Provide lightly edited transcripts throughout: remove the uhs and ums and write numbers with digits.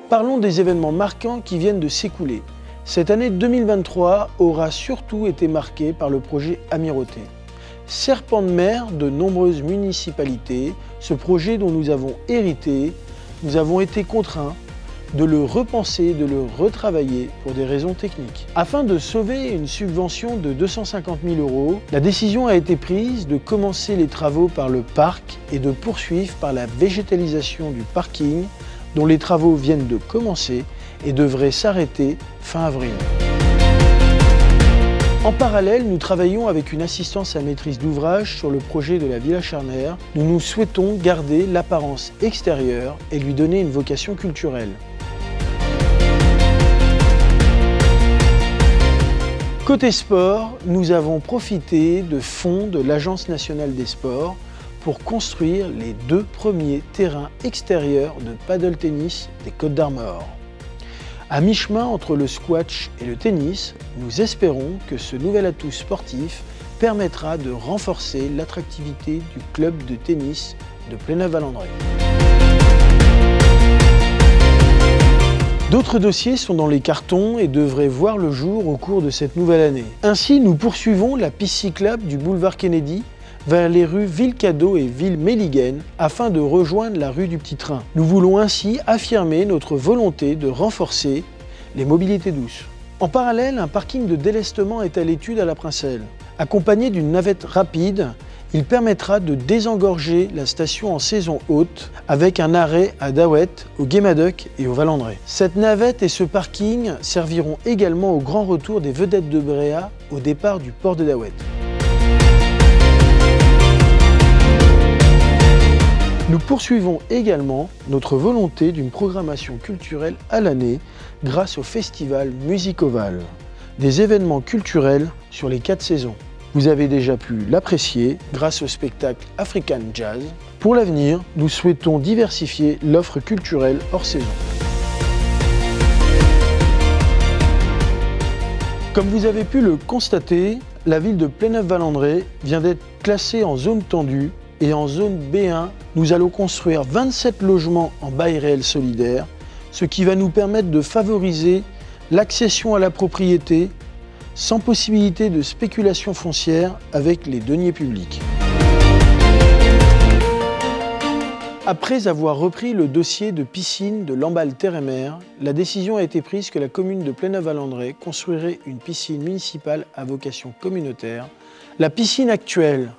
Parlons des événements marquants qui viennent de s'écouler. Cette année 2023 aura surtout été marquée par le projet Amirauté. Serpent de mer de nombreuses municipalités, ce projet dont nous avons hérité, nous avons été contraints de le repenser, de le retravailler pour des raisons techniques. Afin de sauver une subvention de 250 000 €, la décision a été prise de commencer les travaux par le parc et de poursuivre par la végétalisation du parking, dont les travaux viennent de commencer et devraient s'arrêter fin avril. En parallèle, nous travaillons avec une assistance à maîtrise d'ouvrage sur le projet de la Villa Charnère. Nous souhaitons garder l'apparence extérieure et lui donner une vocation culturelle. Côté sport, nous avons profité de fonds de l'Agence nationale des sports pour construire les 2 premiers terrains extérieurs de paddle tennis des Côtes-d'Armor. À mi-chemin entre le squash et le tennis, nous espérons que ce nouvel atout sportif permettra de renforcer l'attractivité du club de tennis de Pléneuve-Valandré. D'autres dossiers sont dans les cartons et devraient voir le jour au cours de cette nouvelle année. Ainsi, nous poursuivons la piste cyclable du boulevard Kennedy vers les rues Ville-Cadeau et Ville-Méliguen afin de rejoindre la rue du Petit Train. Nous voulons ainsi affirmer notre volonté de renforcer les mobilités douces. En parallèle, un parking de délestement est à l'étude à la Princelle. Accompagné d'une navette rapide, il permettra de désengorger la station en saison haute avec un arrêt à Daouet, au Guémadoc et au Valandré. Cette navette et ce parking serviront également au grand retour des vedettes de Bréa au départ du port de Daouet. Nous poursuivons également notre volonté d'une programmation culturelle à l'année grâce au festival Musicoval, des événements culturels sur les 4 saisons. Vous avez déjà pu l'apprécier grâce au spectacle African Jazz. Pour l'avenir, nous souhaitons diversifier l'offre culturelle hors saison. Comme vous avez pu le constater, la ville de Pléneuve-Valandré vient d'être classée en zone tendue et en zone B1, nous allons construire 27 logements en bail réel solidaire, ce qui va nous permettre de favoriser l'accession à la propriété sans possibilité de spéculation foncière avec les deniers publics. Après avoir repris le dossier de piscine de Lamballe Terre et Mer, la décision a été prise que la commune de Pléneuve-Valandré construirait une piscine municipale à vocation communautaire. La piscine actuelle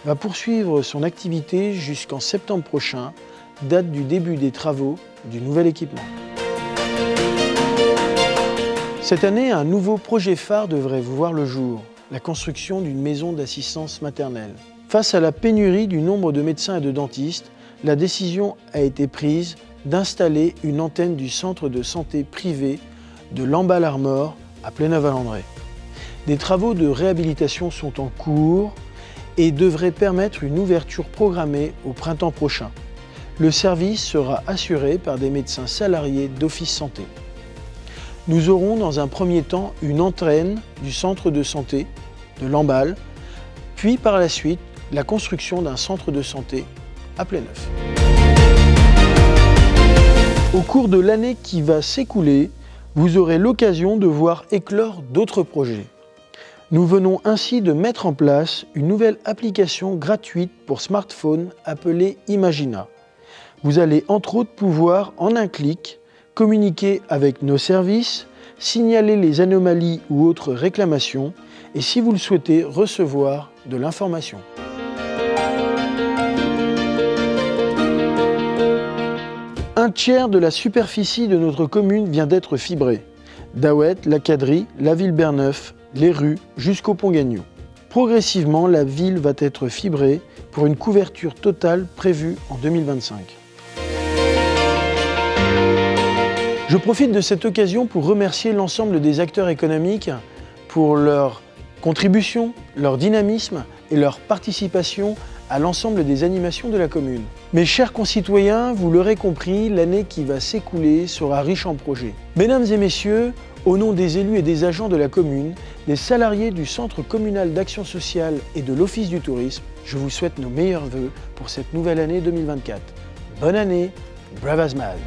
va poursuivre son activité jusqu'en septembre prochain, date du début des travaux du nouvel équipement. Cette année, un nouveau projet phare devrait voir le jour, la construction d'une maison d'assistance maternelle. Face à la pénurie du nombre de médecins et de dentistes, la décision a été prise d'installer une antenne du centre de santé privé de Lamballe-Armor à Pléneuve-Valandré. Des travaux de réhabilitation sont en cours et devrait permettre une ouverture programmée au printemps prochain. Le service sera assuré par des médecins salariés d'Office Santé. Nous aurons dans un premier temps une antenne du centre de santé de Lamballe, puis par la suite la construction d'un centre de santé à Pléneuf. Au cours de l'année qui va s'écouler, vous aurez l'occasion de voir éclore d'autres projets. Nous venons ainsi de mettre en place une nouvelle application gratuite pour smartphone appelée Imagina. Vous allez entre autres pouvoir, en un clic, communiquer avec nos services, signaler les anomalies ou autres réclamations et, si vous le souhaitez, recevoir de l'information. Un tiers de la superficie de notre commune vient d'être fibrée. Daouet, la Cadrie, la ville Berneuf, les rues jusqu'au Pont Gagnon. Progressivement, la ville va être fibrée pour une couverture totale prévue en 2025. Je profite de cette occasion pour remercier l'ensemble des acteurs économiques pour leur contribution, leur dynamisme et leur participation à l'ensemble des animations de la commune. Mes chers concitoyens, vous l'aurez compris, l'année qui va s'écouler sera riche en projets. Mesdames et messieurs, au nom des élus et des agents de la commune, des salariés du Centre communal d'action sociale et de l'Office du tourisme, je vous souhaite nos meilleurs vœux pour cette nouvelle année 2024. Bonne année, Brave as Mad!